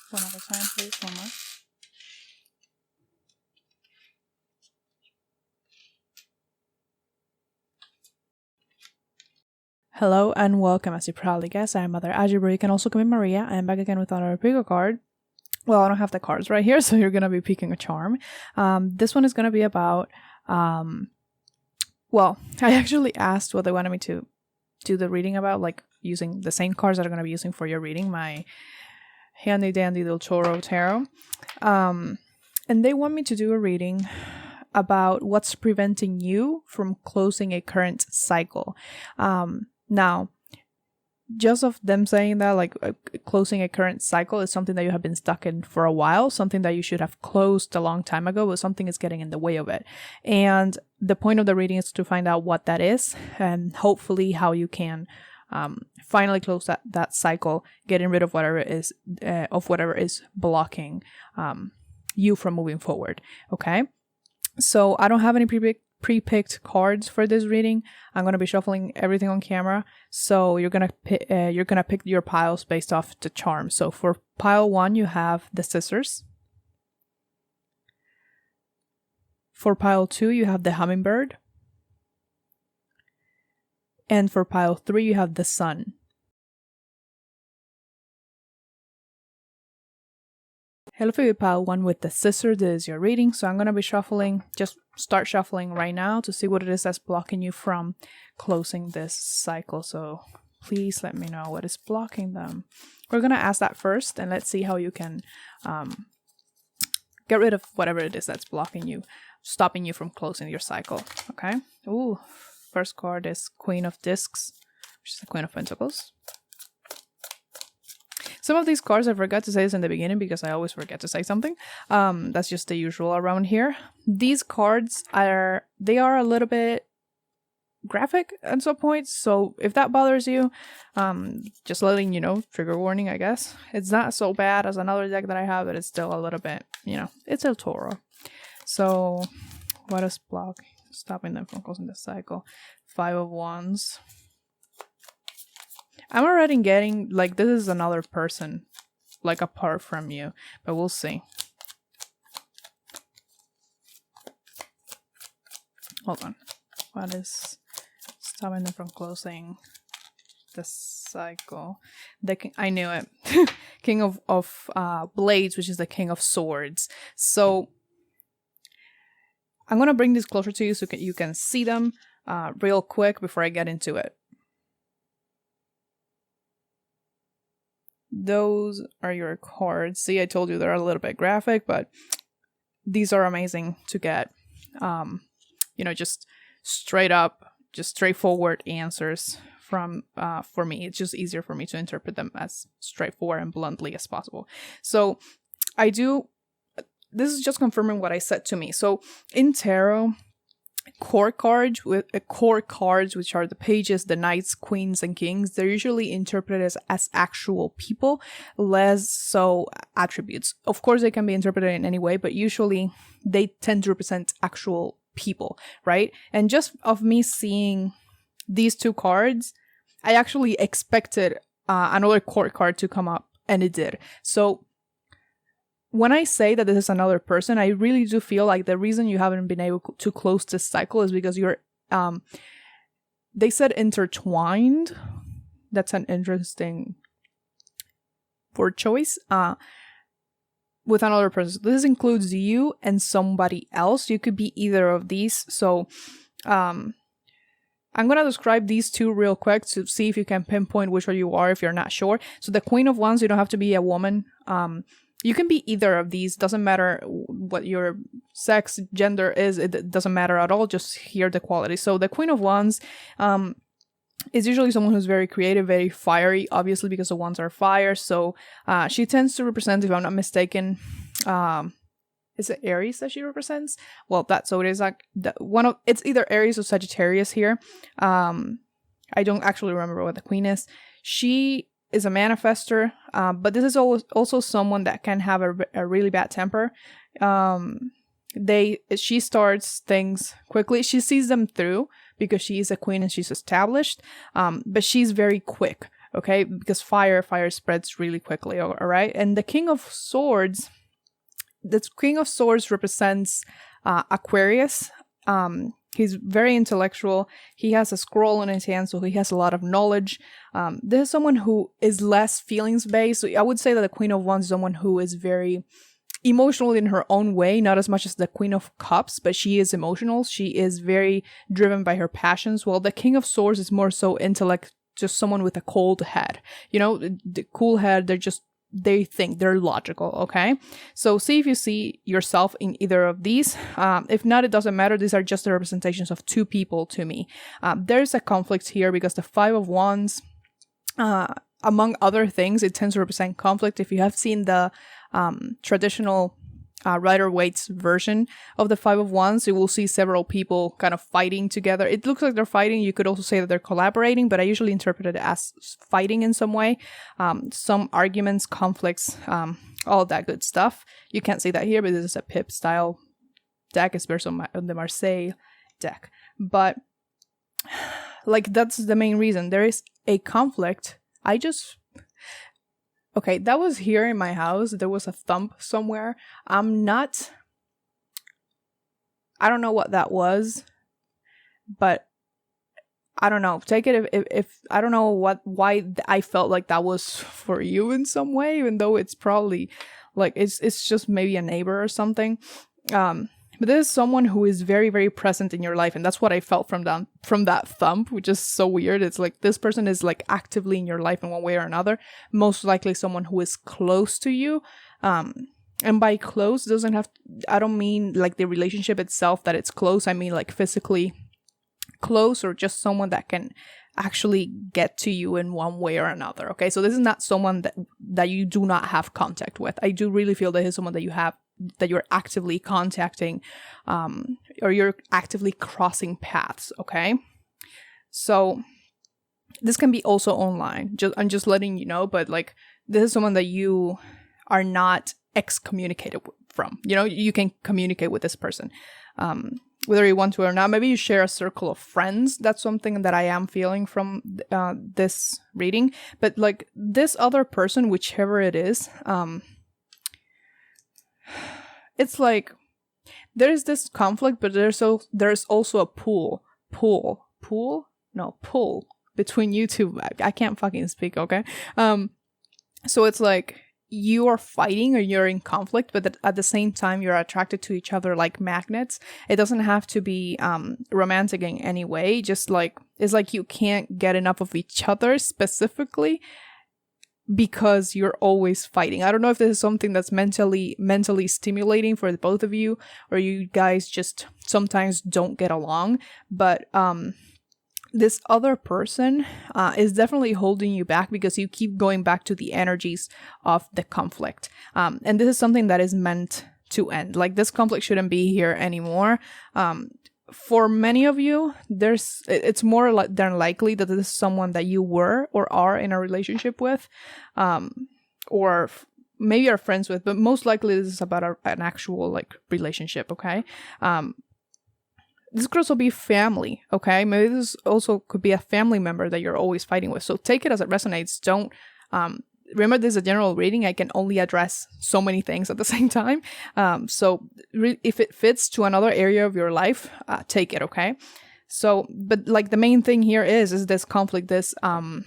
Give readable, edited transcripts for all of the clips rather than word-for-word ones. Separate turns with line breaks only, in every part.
One at a time, please. One more. Hello and welcome. As you probably guessed, I am MotherAzure, but you can also call me Maria. I am back again with another pick a card. Well, I don't have the cards right here, so you're going to be picking a charm. This one is going to be about, well, I actually asked what they wanted me to do the reading about, like using the same cards that I'm going to be using for your reading, my handy dandy little Toro tarot. And they want me to do a reading about what's preventing you from closing a current cycle. Now, just of them saying that, like closing a current cycle is something that you have been stuck in for a while, something that you should have closed a long time ago, but something is getting in the way of it. And the point of the reading is to find out what that is and hopefully how you can finally close that cycle, getting rid of whatever is blocking you from moving forward. Okay, so I don't have any pre-picked cards for this reading. I'm going to be shuffling everything on camera, so you're gonna pick your piles based off the charm. So for pile 1 you have the scissors. For pile 2 you have the hummingbird, and for pile 3 you have the sun. Hello, for pile 1 with the scissors. This is your reading, so I'm going to be shuffling. Just start shuffling right now to see what it is that's blocking you from closing this cycle. So please let me know what is blocking them. We're going to ask that first, and let's see how you can get rid of whatever it is that's blocking you, stopping you from closing your cycle. Okay. Ooh, first card is Queen of Discs, which is the Queen of Pentacles. Some of these cards I forgot to say this in the beginning because I always forget to say something. That's just the usual around here. These cards are a little bit graphic at some points, so if that bothers you, just letting you know, trigger warning, I guess. It's not so bad as another deck that I have, but it's still a little bit, it's a Toro. So what is stopping them from closing the cycle? 5 of Wands. I'm already getting, like, this is another person, like, apart from you. But we'll see. Hold on. What is stopping them from closing the cycle? I knew it. King of Blades, which is the King of Swords. So, I'm going to bring this closer to you so you can see them real quick before I get into it. Those are your cards. See, I told you they're a little bit graphic, but these are amazing to get. Just straight up, just straightforward answers from for me. It's just easier for me to interpret them as straightforward and bluntly as possible. So this is just confirming what I said to me. So in tarot, core cards, which are the pages, the knights, queens, and kings, they're usually interpreted as actual people, less so attributes. Of course, they can be interpreted in any way, but usually they tend to represent actual people, right? And just of me seeing these two cards, I actually expected another core card to come up, and it did. So when I say that this is another person, I really do feel like the reason you haven't been able to close this cycle is because you're, they said intertwined. That's an interesting word choice. With another person. This includes you and somebody else. You could be either of these. So, I'm going to describe these two real quick to see if you can pinpoint which one you are if you're not sure. So the Queen of Wands, you don't have to be a woman. You can be either of these. Doesn't matter what your sex, gender is. It doesn't matter at all. Just hear the quality. So the Queen of Wands is usually someone who's very creative, very fiery, obviously because the wands are fire. So she tends to represent, if I'm not mistaken, is it Aries that she represents? Well, that's so it is. Like it's either Aries or Sagittarius here. I don't actually remember what the queen is. She is a manifester, but this is also someone that can have a really bad temper. She starts things quickly. She sees them through because she is a queen and she's established. But she's very quick. okay? Because fire spreads really quickly, all right? And the King of Swords represents Aquarius. He's very intellectual. He has a scroll in his hand, so he has a lot of knowledge. This is someone who is less feelings-based. So I would say that the Queen of Wands is someone who is very emotional in her own way, not as much as the Queen of Cups, but she is emotional. She is very driven by her passions, while the King of Swords is more so intellect, just someone with a cold head. You know, the cool head, they think, they're logical, okay? So see if you see yourself in either of these. If not, it doesn't matter. These are just the representations of two people to me. There's a conflict here because the Five of Wands, among other things, it tends to represent conflict. If you have seen the traditional Rider-Waite's version of the Five of Wands, you will see several people kind of fighting together. It looks like they're fighting. You could also say that they're collaborating, but I usually interpret it as fighting in some way. Some arguments, conflicts, all of that good stuff. You can't see that here, but this is a Pip style deck. It's based on the Marseille deck. But like, that's the main reason. There is a conflict. Okay, that was here in my house. There was a thump somewhere. I don't know what that was, but I don't know. Take it if I don't know why I felt like that was for you in some way, even though it's probably like it's just maybe a neighbor or something. But this is someone who is very, very present in your life, and that's what I felt from that thump, which is so weird. It's like this person is like actively in your life in one way or another. Most likely someone who is close to you. And by close, I don't mean like the relationship itself that it's close. I mean like physically close, or just someone that can actually get to you in one way or another. Okay, so this is not someone that you do not have contact with. I do really feel that is someone that you're actively contacting, or you're actively crossing paths, okay? So this can be also online. I'm just letting you know, but like this is someone that you are not excommunicated from. You know, you can communicate with this person, whether you want to or not. Maybe you share a circle of friends. That's something that I am feeling from this reading. But like this other person, whichever it is, it's like there's this conflict, but there's also a pull between you two. I can't fucking speak, okay? So it's like you are fighting or you're in conflict, but at the same time you're attracted to each other like magnets. It doesn't have to be romantic in any way. Just like it's like you can't get enough of each other specifically, because you're always fighting. I don't know if this is something that's mentally stimulating for the both of you, or you guys just sometimes don't get along. But this other person is definitely holding you back because you keep going back to the energies of the conflict. And this is something that is meant to end. Like this conflict shouldn't be here anymore. For many of you, it's more than likely that this is someone that you were or are in a relationship with, or maybe are friends with, but most likely this is about an actual like relationship, okay? This could also be family, okay? Maybe this also could be a family member that you're always fighting with. So take it as it resonates. Don't remember, this is a general reading. I can only address so many things at the same time. So if it fits to another area of your life, take it, okay? So, but like the main thing here is this conflict, this, I'm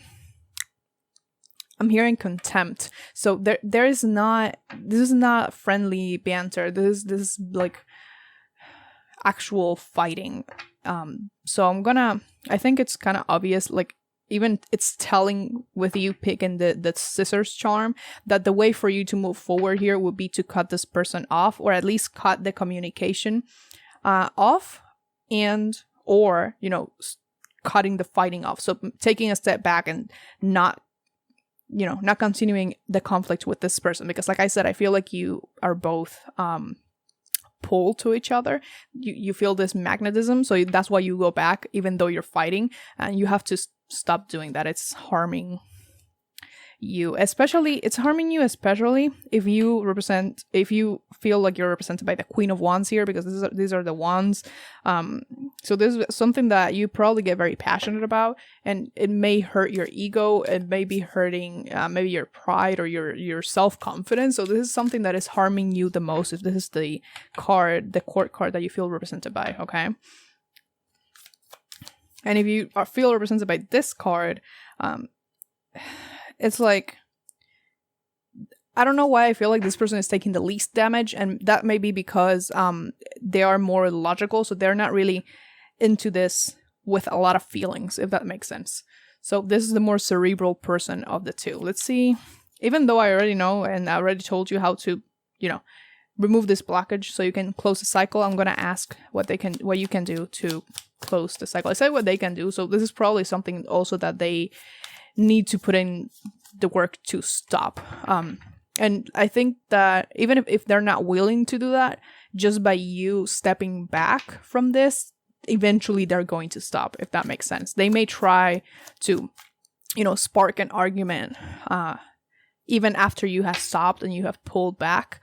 hearing contempt. So this is not friendly banter. This is like actual fighting. So I think it's kind of obvious, like, even it's telling with you picking the scissors charm that the way for you to move forward here would be to cut this person off, or at least cut the communication off, or cutting the fighting off. So taking a step back and not continuing the conflict with this person, because like I said, I feel like you are both pull to each other. You feel this magnetism, so that's why you go back even though you're fighting, and you have to stop doing that. It's harming you. Especially, it's harming you, especially if you feel like you're represented by the Queen of Wands here, because these are the wands. So this is something that you probably get very passionate about, and it may hurt your ego. It may be hurting maybe your pride or your self-confidence. So this is something that is harming you the most if this is the court card that you feel represented by, okay? And if you feel represented by this card, it's like, I don't know why I feel like this person is taking the least damage, and that may be because they are more logical, so they're not really into this with a lot of feelings, if that makes sense. So this is the more cerebral person of the two. Let's see. Even though I already know and I already told you how to, remove this blockage so you can close the cycle, I'm gonna ask what you can do to close the cycle. I said what they can do, so this is probably something also that they need to put in the work to stop. And I think that even if they're not willing to do that, just by you stepping back from this, eventually they're going to stop, if that makes sense. They may try to, spark an argument even after you have stopped and you have pulled back.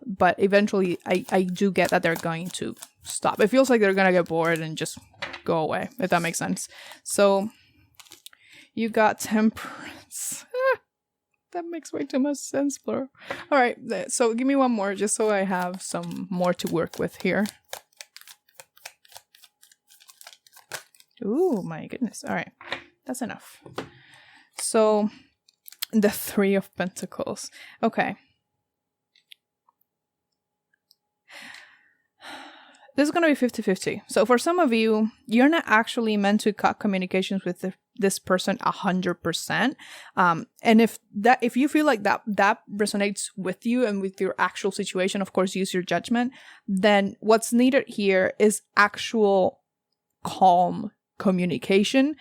But eventually I do get that they're going to stop. It feels like they're going to get bored and just go away, if that makes sense. So you got Temperance. That makes way too much sense, bro. All right, so give me one more just so I have some more to work with here. Ooh, my goodness. All right, that's enough. So the Three of Pentacles. Okay. This is going to be 50-50. So for some of you, you're not actually meant to cut communications with this person 100%. And if you feel like that resonates with you and with your actual situation, of course, use your judgment. Then what's needed here is actual calm communication,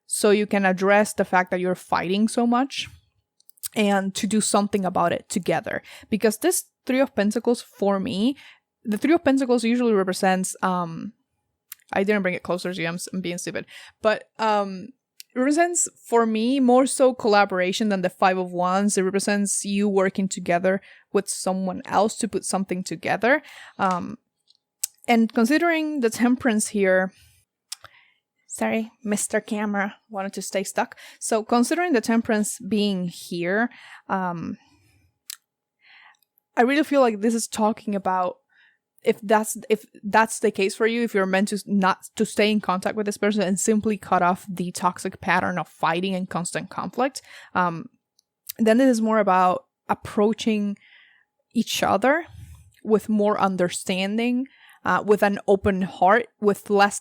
so you can address the fact that you're fighting so much and to do something about it together. Because this Three of Pentacles, for me, the Three of Pentacles usually represents, I didn't bring it closer to you, I'm being stupid, but it represents, for me, more so collaboration than the Five of Wands. It represents you working together with someone else to put something together. And considering the Temperance here, sorry, Mr. Camera wanted to stay stuck. So considering the Temperance being here, I really feel like this is talking about if that's the case for you, if you're meant to not to stay in contact with this person and simply cut off the toxic pattern of fighting and constant conflict, then this is more about approaching each other with more understanding, with an open heart, with less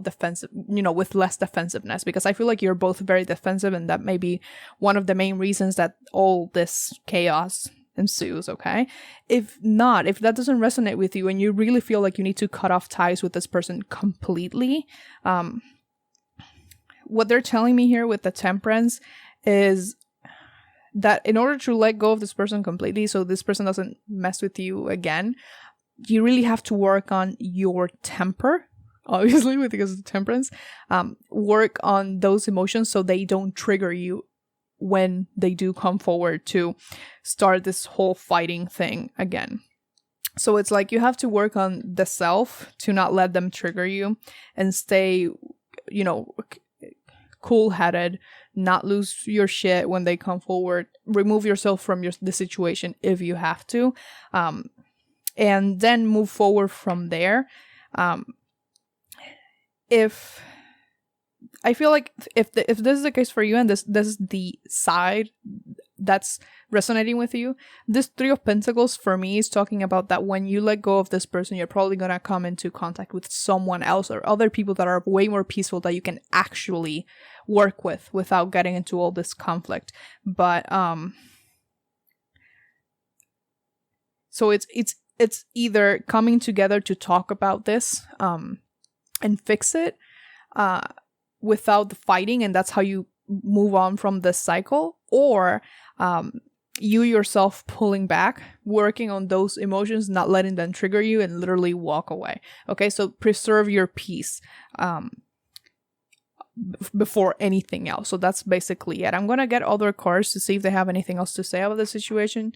defensiveness, because I feel like you're both very defensive, and that may be one of the main reasons that all this chaos ensues, okay? If that doesn't resonate with you and you really feel like you need to cut off ties with this person completely, what they're telling me here with the Temperance is that in order to let go of this person completely, so this person doesn't mess with you again, you really have to work on your temper, obviously, because of the Temperance. Work on those emotions so they don't trigger you when they do come forward to start this whole fighting thing again. So it's like you have to work on the self to not let them trigger you and stay, cool-headed, not lose your shit when they come forward. Remove yourself from the situation if you have to, and then move forward from there. If I feel like if this is the case for you, and this is the side that's resonating with you, this Three of Pentacles for me is talking about that when you let go of this person, you're probably gonna come into contact with someone else or other people that are way more peaceful that you can actually work with without getting into all this conflict. But so it's either coming together to talk about this and fix it without the fighting, and that's how you move on from this cycle, or you yourself pulling back, working on those emotions, not letting them trigger you, and literally walk away. Okay, so preserve your peace. before anything else. So that's basically it. I'm gonna get other cards to see if they have anything else to say about the situation,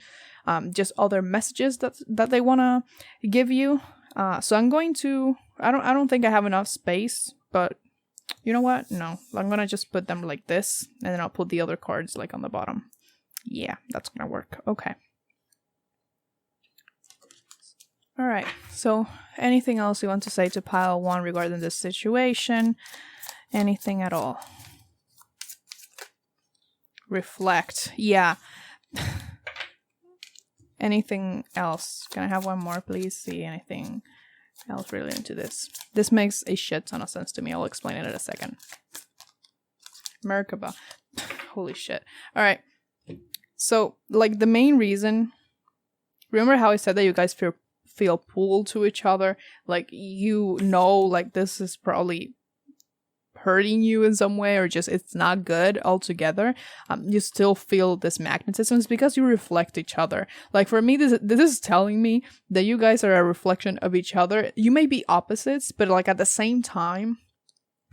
just other messages that they want to give you. So I'm going to, I don't think I have enough space, but you know what? No, I'm gonna just put them like this, and then I'll put the other cards like on the bottom. Yeah, that's gonna work. Okay. All right, so anything else you want to say to pile 1 regarding this situation? Anything at all? Reflect. Yeah. Anything else? Can I have one more, please? See anything else related to this? This makes a shit ton of sense to me. I'll explain it in a second. Merkaba. Holy shit. All right. So, like, the main reason... Remember how I said that you guys feel pulled to each other? Like, you know, like, this is probably hurting you in some way, or just it's not good altogether. You still feel this magnetism. It's because you reflect each other. Like, for me, this is telling me that you guys are a reflection of each other. You may be opposites, but like at the same time,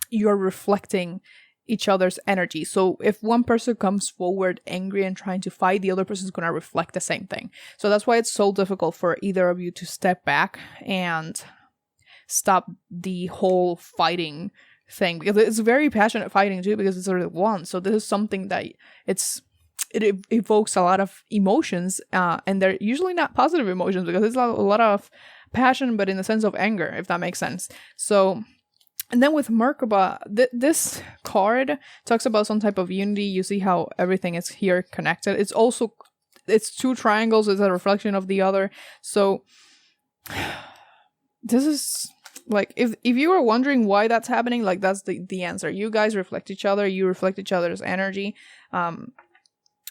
you're reflecting each other's energy. So if one person comes forward angry and trying to fight, the other person is going to reflect the same thing. So that's why it's so difficult for either of you to step back and stop the whole fighting thing, because it's very passionate fighting too, because it's already won. So this is something that it evokes a lot of emotions, and they're usually not positive emotions, because it's a lot of passion, but in the sense of anger, if that makes sense. So, and then with Merkaba, this card talks about some type of unity. You see how everything is here connected. It's 2 triangles. It's a reflection of the other. So this is like, if you were wondering why that's happening, like, that's the answer. You guys reflect each other. You reflect each other's energy. And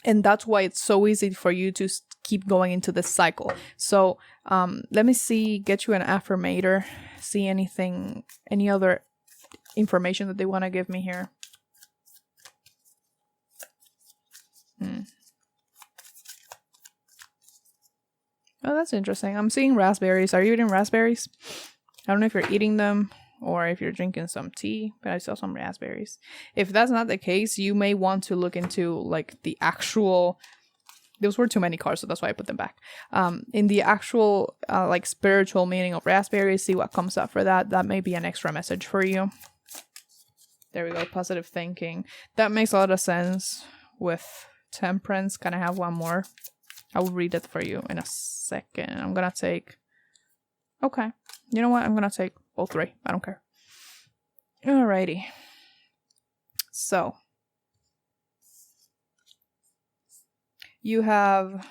that's why it's so easy for you to keep going into this cycle. So let me see, get you an affirmator. See any other information that they want to give me here. Oh, that's interesting. I'm seeing raspberries. Are you eating raspberries? I don't know if you're eating them or if you're drinking some tea, but I saw some raspberries. If that's not the case, you may want to look into like the actual... Those were too many cards, so that's why I put them back. In the actual like spiritual meaning of raspberries, see what comes up for that. That may be an extra message for you. There we go. Positive thinking. That makes a lot of sense with temperance. Can I have one more? I will read it for you in a second. I'm gonna take... Okay. You know what? I'm gonna take all 3. I don't care. Alrighty. So... you have...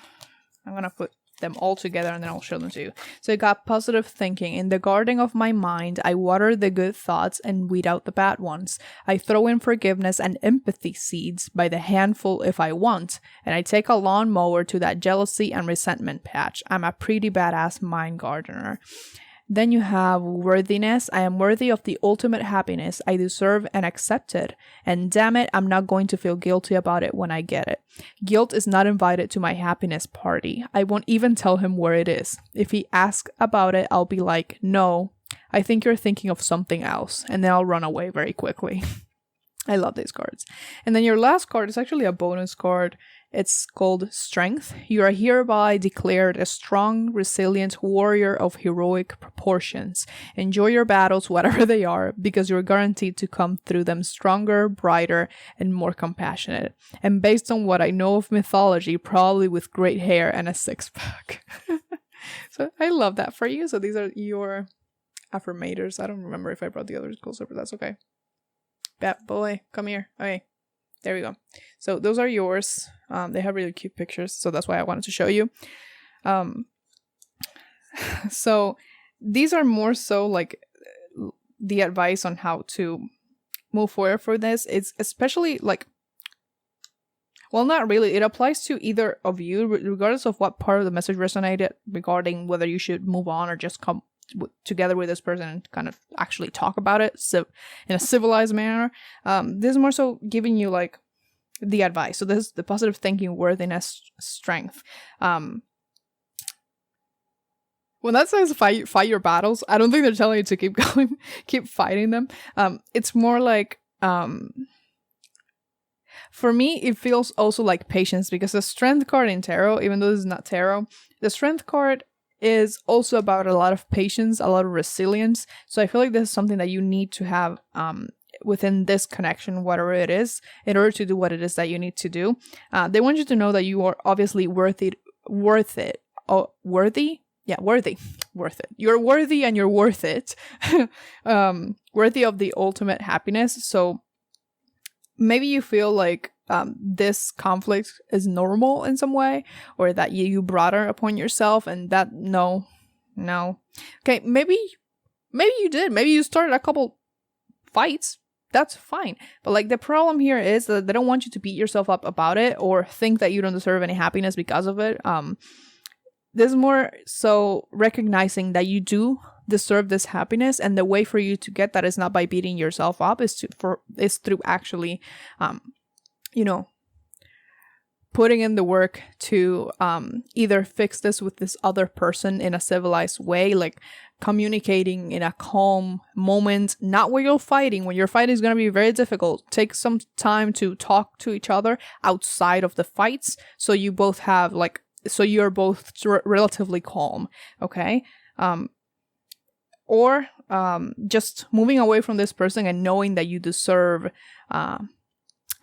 I'm gonna put them all together and then I'll show them to you. So you got positive thinking. In the garden of my mind, I water the good thoughts and weed out the bad ones. I throw in forgiveness and empathy seeds by the handful if I want, and I take a lawnmower to that jealousy and resentment patch. I'm a pretty badass mind gardener. Then you have worthiness. I am worthy of the ultimate happiness. I deserve and accept it. And damn it, I'm not going to feel guilty about it when I get it. Guilt is not invited to my happiness party. I won't even tell him where it is. If he asks about it, I'll be like, no, I think you're thinking of something else. And then I'll run away very quickly. I love these cards. And then your last card is actually a bonus card. It's called Strength. You are hereby declared a strong, resilient warrior of heroic proportions. Enjoy your battles, whatever they are, because you're guaranteed to come through them stronger, brighter, and more compassionate. And based on what I know of mythology, probably with great hair and a six-pack. So I love that for you. So these are your affirmators. I don't remember if I brought the others closer, but that's okay. Bad boy, come here. Okay. There we go. So those are yours. They have really cute pictures, so that's why I wanted to show you. So these are more so like the advice on how to move forward for this. It's especially like, well, not really. It applies to either of you, regardless of what part of the message resonated regarding whether you should move on or just come together with this person and kind of actually talk about it, so in a civilized manner. This is more so giving you like the advice. So this is the positive thinking, worthiness, strength. When that says fight your battles, I don't think they're telling you to keep going, keep fighting them. It's more like For me, it feels also like patience, because the Strength card in tarot, even though this is not tarot, the Strength card is also about a lot of patience, a lot of resilience. So I feel like this is something that you need to have within this connection, whatever it is, in order to do what it is that you need to do. They want you to know that you are obviously worth it. Oh, worthy? Yeah, worthy. Worth it. You're worthy and you're worth it. Worthy of the ultimate happiness. So maybe you feel like this conflict is normal in some way, or that you brought it upon yourself, and that no. Okay, maybe you did. Maybe you started a couple fights. That's fine. But like, the problem here is that they don't want you to beat yourself up about it or think that you don't deserve any happiness because of it. There's more so recognizing that you do deserve this happiness, and the way for you to get that is not by beating yourself up, is through actually putting in the work to either fix this with this other person in a civilized way, like communicating in a calm moment, not where you're fighting. When you're fighting is going to be very difficult. Take some time to talk to each other outside of the fights, so you both have so you're both relatively calm, okay? Or just moving away from this person and knowing that you deserve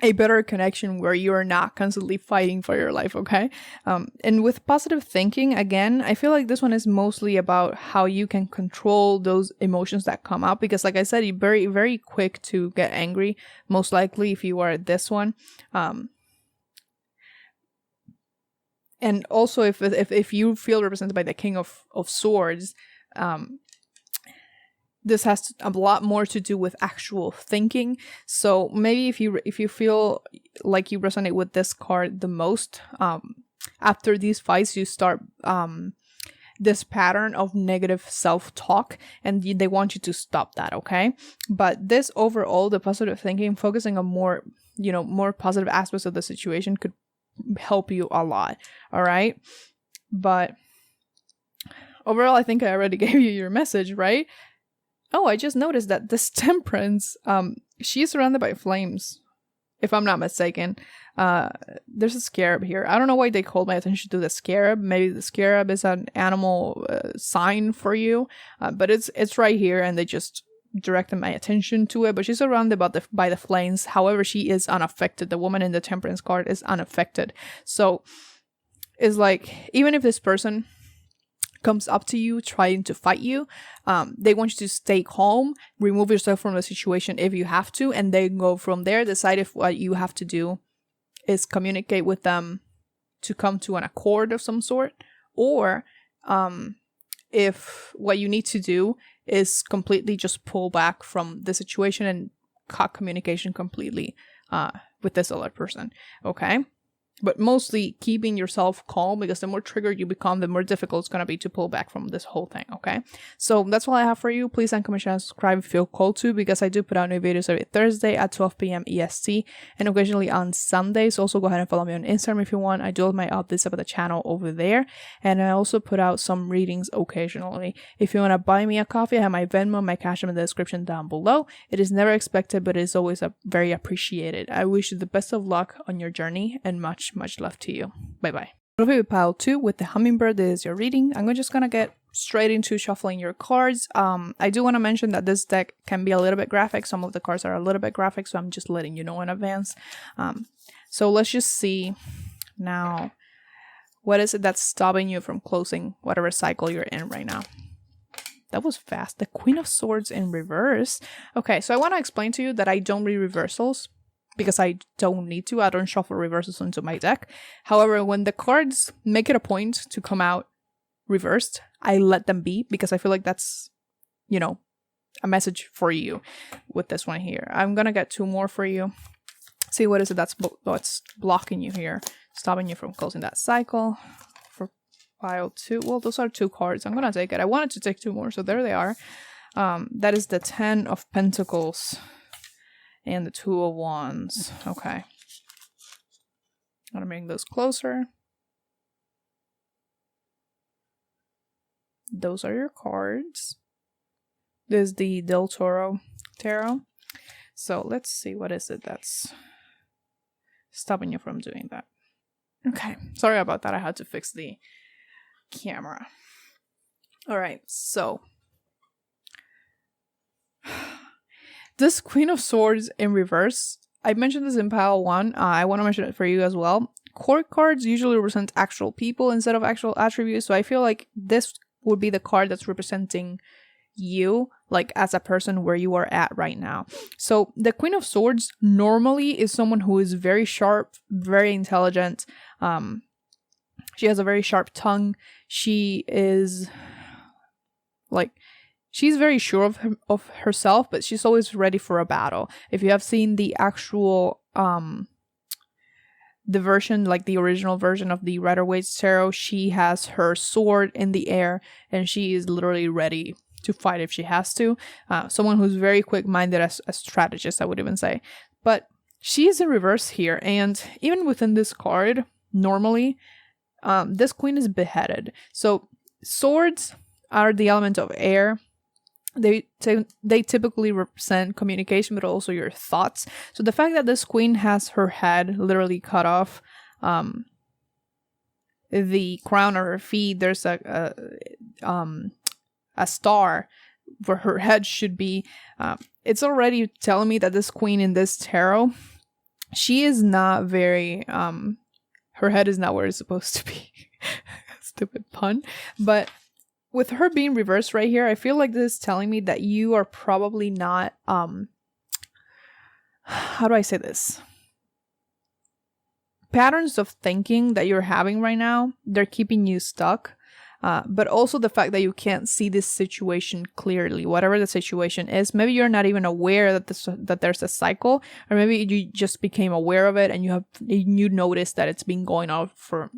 a better connection where you are not constantly fighting for your life, okay? And with positive thinking, again, I feel like this one is mostly about how you can control those emotions that come up, because like I said, you're very, very quick to get angry, most likely if you are this one. And also, if you feel represented by the King of Swords, this has a lot more to do with actual thinking. So maybe if you feel like you resonate with this card the most, after these fights, you start this pattern of negative self-talk, and they want you to stop that, okay? But this overall, the positive thinking, focusing on more positive aspects of the situation could help you a lot. All right, but overall, I think I already gave you your message, right? Oh, I just noticed that this Temperance, she's surrounded by flames, if I'm not mistaken. There's a scarab here. I don't know why they called my attention to the scarab. Maybe the scarab is an animal sign for you, but it's right here, and they just directed my attention to it. But she's surrounded by the flames. However, she is unaffected. The woman in the Temperance card is unaffected. So it's like, even if this person comes up to you trying to fight you, they want you to stay calm, remove yourself from the situation if you have to, and then go from there. Decide if what you have to do is communicate with them to come to an accord of some sort, or if what you need to do is completely just pull back from the situation and cut communication completely with this other person, okay? But mostly keeping yourself calm, because the more triggered you become, the more difficult it's going to be to pull back from this whole thing, okay? So that's all I have for you. Please like, comment, share, and subscribe if you feel called to, because I do put out new videos every Thursday at 12 p.m. EST, and occasionally on Sundays. Also, go ahead and follow me on Instagram if you want. I do all my updates about the channel over there, and I also put out some readings occasionally. If you want to buy me a coffee, I have my Venmo, my Cash App in the description down below. It is never expected, but it is always very appreciated. I wish you the best of luck on your journey, and much love to you. Bye bye. Pile 2 with the hummingbird. This is your reading. I'm just gonna get straight into shuffling your cards. I do want to mention that this deck can be a little bit graphic. Some of the cards are a little bit graphic, so I'm just letting you know in advance. So let's just see now, what is it that's stopping you from closing whatever cycle you're in right now? That was fast. The Queen of Swords in reverse. Okay, so I want to explain to you that I don't read reversals, because I don't need to. I don't shuffle reversals into my deck. However, when the cards make it a point to come out reversed, I let them be, because I feel like that's, a message for you with this one here. I'm gonna get 2 more for you. See, what is it that's what's blocking you here, stopping you from closing that cycle. For pile 2, well, those are 2 cards. I'm gonna take it. I wanted to take 2 more, so there they are. That is the 10 of Pentacles and the 2 of Wands. Okay. I'm gonna bring those closer. Those are your cards. This is the Del Toro Tarot. So let's see, what is it that's stopping you from doing that? Okay, sorry about that. I had to fix the camera. All right, so this Queen of Swords in reverse, I mentioned this in pile 1. I want to mention it for you as well. Court cards usually represent actual people instead of actual attributes, so I feel like this would be the card that's representing you, like as a person where you are at right now. So the Queen of Swords normally is someone who is very sharp, very intelligent. She has a very sharp tongue. She is like, she's very sure of herself, but she's always ready for a battle. If you have seen the actual the version, like the original version of the Rider-Waite Tarot, she has her sword in the air and she is literally ready to fight if she has to. Someone who's very quick-minded, as a strategist, I would even say. But she is in reverse here, and even within this card, normally, this queen is beheaded. So swords are the element of air. They typically represent communication, but also your thoughts. So the fact that this queen has her head literally cut off, the crown of her feet, there's a star where her head should be. It's already telling me that this queen in this tarot, she is not very, her head is not where it's supposed to be. Stupid pun. But with her being reversed right here, I feel like this is telling me that you are probably not, how do I say this? Patterns of thinking that you're having right now, they're keeping you stuck. But also the fact that you can't see this situation clearly, whatever the situation is. Maybe you're not even aware that there's a cycle, or maybe you just became aware of it and you noticed that it's been going on for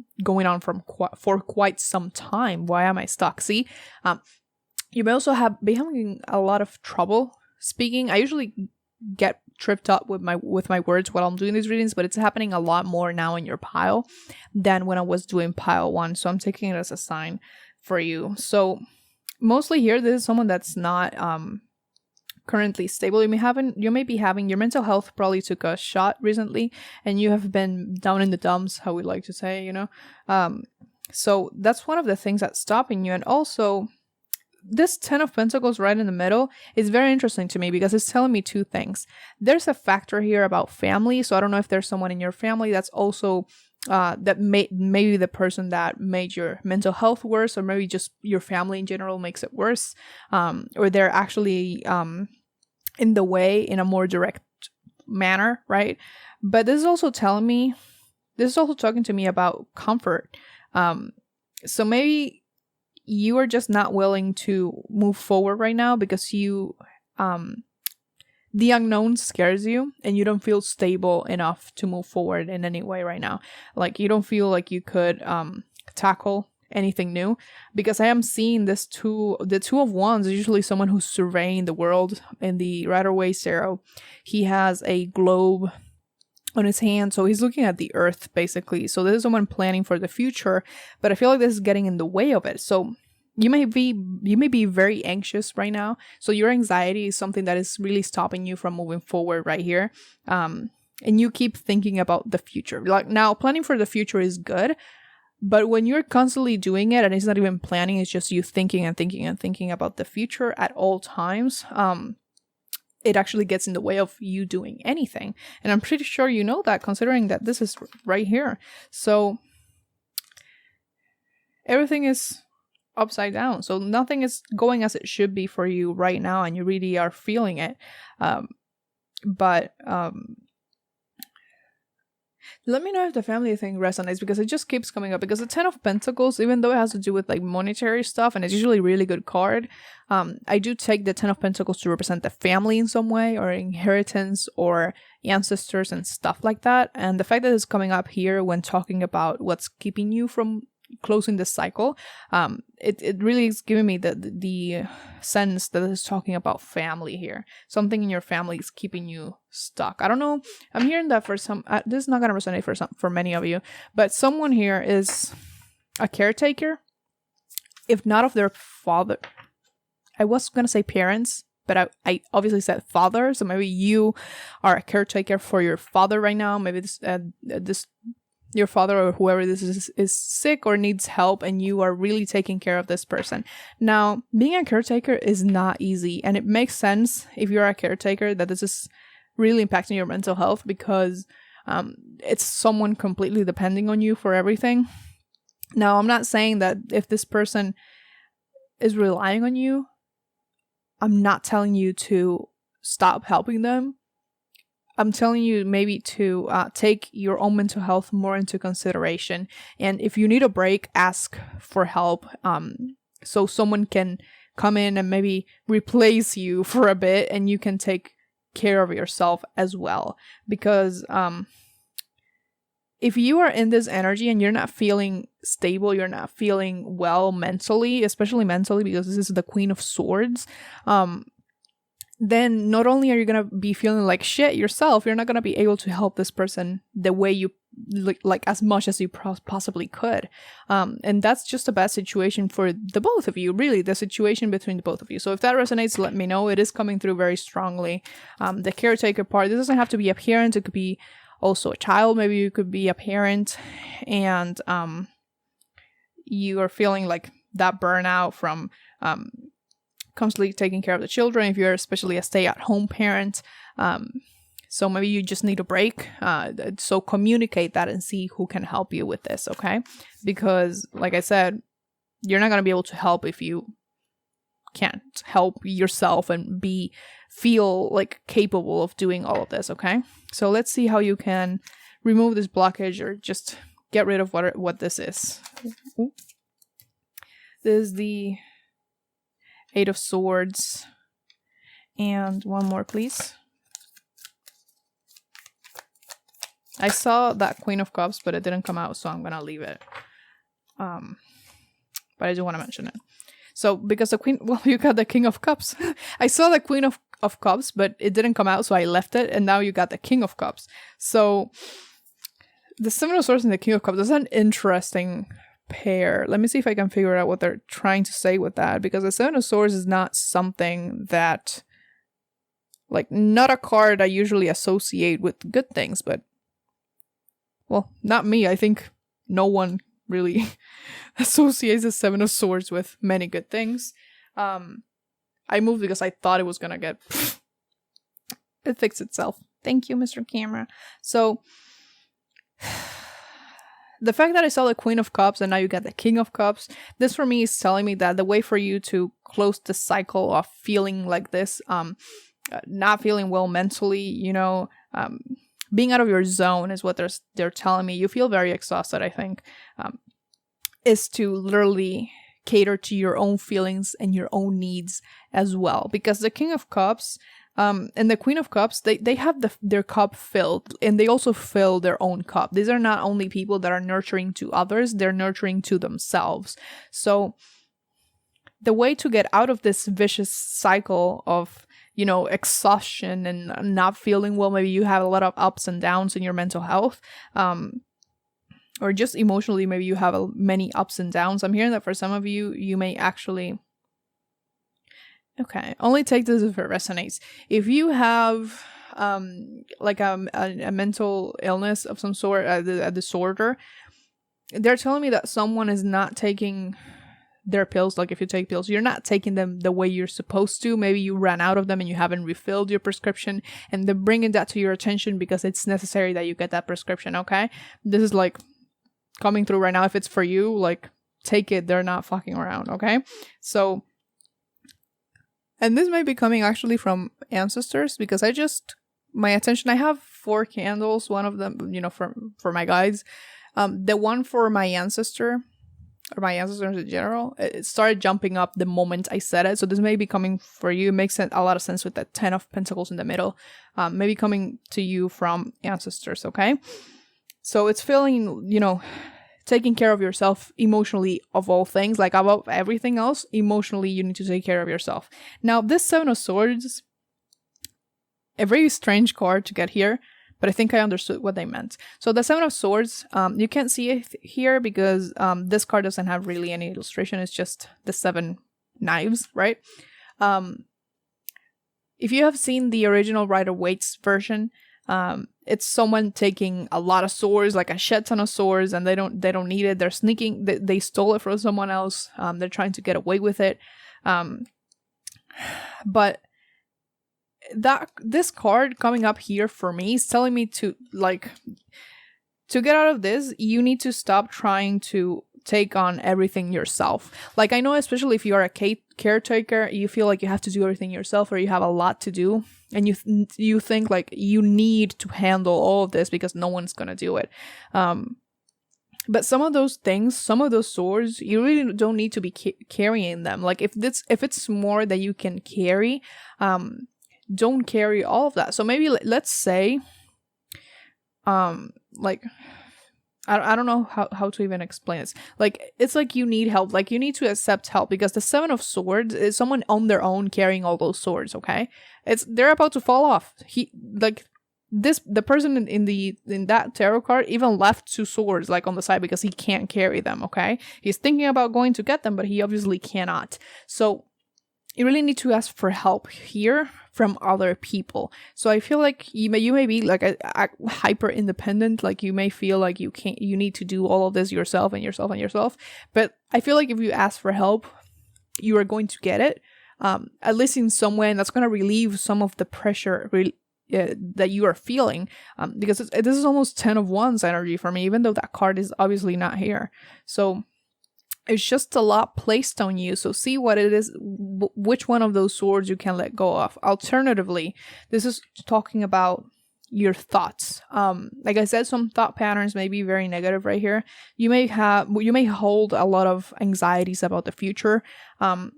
quite some time. Why am I stuck? See, you may also be having a lot of trouble speaking. I usually get tripped up with my words while I'm doing these readings, but it's happening a lot more now in your pile than when I was doing pile 1. So I'm taking it as a sign for you. So mostly here, this is someone that's not currently stable. You may be having your mental health probably took a shot recently, and you have been down in the dumps, how we like to say, you know. So that's one of the things that's stopping you. And also, this 10 of Pentacles right in the middle is very interesting to me because it's telling me two things. There's a factor here about family. So I don't know if there's someone in your family that's also maybe the person that made your mental health worse, or maybe just your family in general makes it worse, or they're actually in the way in a more direct manner, right? But this is also talking to me about comfort. So maybe you are just not willing to move forward right now because you, the unknown scares you and you don't feel stable enough to move forward in any way right now. Like you don't feel like you could tackle anything new, because I am seeing the Two of Wands is usually someone who's surveying the world. In the Rider-Waite Tarot, he has a globe on his hand, so he's looking at the earth basically. So this is someone planning for the future, but I feel like this is getting in the way of it. So you may be very anxious right now. So your anxiety is something that is really stopping you from moving forward right here. And you keep thinking about the future. Like now, planning for the future is good, but when you're constantly doing it and it's not even planning, it's just you thinking and thinking and thinking about the future at all times, it actually gets in the way of you doing anything. And I'm pretty sure you know that, considering that this is right here. So everything is upside down. So nothing is going as it should be for you right now, and you really are feeling it. But let me know if the family thing resonates, because it just keeps coming up. Because the 10 of Pentacles, even though it has to do with like monetary stuff and it's usually a really good card, I do take the 10 of Pentacles to represent the family in some way, or inheritance, or ancestors and stuff like that. And the fact that it's coming up here when talking about what's keeping you from closing this cycle, it really is giving me the sense that it's talking about family here. Something in your family is keeping you stuck. I don't know, I'm hearing that for some, this is not going to resonate for many of you, but someone here is a caretaker, if not of their father. I was going to say parents, but I obviously said father. So maybe you are a caretaker for your father right now. Maybe this your father or whoever this is sick or needs help, and you are really taking care of this person. Now, being a caretaker is not easy, and it makes sense if you're a caretaker that this is really impacting your mental health, because it's someone completely depending on you for everything. Now, I'm not saying that if this person is relying on you, I'm not telling you to stop helping them. I'm telling you maybe to take your own mental health more into consideration. And if you need a break, ask for help so someone can come in and maybe replace you for a bit, and you can take care of yourself as well. Because if you are in this energy and you're not feeling stable, you're not feeling well mentally, especially mentally, because this is the Queen of Swords, then not only are you going to be feeling like shit yourself, you're not going to be able to help this person the way you like as much as you possibly could. And that's just a bad situation for the both of you, really, the situation between the both of you. So if that resonates, let me know. It is coming through very strongly. The caretaker part, this doesn't have to be a parent. It could be also a child. Maybe you could be a parent, and you are feeling like that burnout from constantly taking care of the children, if you're especially a stay-at-home parent. So maybe you just need a break. So communicate that and see who can help you with this, okay? Because, like I said, you're not going to be able to help if you can't help yourself and feel like capable of doing all of this, okay? So let's see how you can remove this blockage or just get rid of what this is. Ooh. This is the Eight of Swords. And one more, please. I saw that Queen of Cups, but it didn't come out, so I'm gonna leave it. But I do want to mention it. So, because the Queen... Well, you got the King of Cups. I saw the Queen of Cups, but it didn't come out, so I left it. And now you got the King of Cups. So, the Seven of Swords and the King of Cups is an interesting pair. Let me see if I can figure out what they're trying to say with that, because the Seven of Swords is not something that, like, not a card I usually associate with good things, but, well, not me. I think no one really associates the Seven of Swords with many good things. I moved because I thought it was gonna get it fixed itself. Thank you, Mr. Camera. So the fact that I saw the Queen of Cups and now you got the King of Cups, this for me is telling me that the way for you to close the cycle of feeling like this, not feeling well mentally, being out of your zone is what they're telling me. You feel very exhausted, I think, is to literally cater to your own feelings and your own needs as well. Because the King of Cups and the Queen of Cups, they have their cup filled, and they also fill their own cup. These are not only people that are nurturing to others, they're nurturing to themselves. So the way to get out of this vicious cycle of, exhaustion and not feeling well, maybe you have a lot of ups and downs in your mental health, or just emotionally, maybe you have many ups and downs. I'm hearing that for some of you, you may actually... Okay, only take this if it resonates. If you have like a mental illness of some sort, a disorder, they're telling me that someone is not taking their pills. Like if you take pills, you're not taking them the way you're supposed to. Maybe you ran out of them and you haven't refilled your prescription, and they're bringing that to your attention because it's necessary that you get that prescription, okay? This is like coming through right now. If it's for you, like take it. They're not fucking around, okay? So... And this may be coming actually from ancestors, because my attention, I have 4 candles, one of them, for my guides. The one for my ancestor, or my ancestors in general, it started jumping up the moment I said it. So this may be coming for you. It makes a lot of sense with the 10 of Pentacles in the middle. Maybe coming to you from ancestors, okay? So it's feeling, taking care of yourself emotionally, of all things, like above everything else. Emotionally, you need to take care of yourself. Now, this Seven of Swords, a very strange card to get here, but I think I understood what they meant. So the Seven of Swords, you can't see it here because this card doesn't have really any illustration. It's just the 7 knives, right? if you have seen the original Rider-Waite's version, it's someone taking a lot of swords, like a shed ton of swords, and they don't need it. They're sneaking. They stole it from someone else. They're trying to get away with it. But this card coming up here for me is telling me to get out of this. You need to stop trying to take on everything yourself. Like, I know, especially if you are a caretaker, you feel like you have to do everything yourself, or you have a lot to do, and you think like you need to handle all of this because no one's gonna do it. But some of those things, some of those swords, you really don't need to be carrying them. Like, if it's more that you can carry, don't carry all of that. So maybe let's say, like, I don't know how to even explain this. Like, it's like you need help. Like, you need to accept help, because the Seven of Swords is someone on their own carrying all those swords, okay? They're about to fall off. The person in that tarot card even left 2 swords like on the side because he can't carry them, okay? He's thinking about going to get them, but he obviously cannot. So you really need to ask for help here from other people. So I feel like you may be like a hyper independent, like you may feel like you need to do all of this yourself. But I feel like if you ask for help, you are going to get it, at least in some way, and that's going to relieve some of the pressure that you are feeling, because this is almost 10 of Wands energy for me, even though that card is obviously not here. So it's just a lot placed on you. So see what it is, which one of those swords you can let go of. Alternatively, this is talking about your thoughts. Like I said, some thought patterns may be very negative right here. You may hold a lot of anxieties about the future, and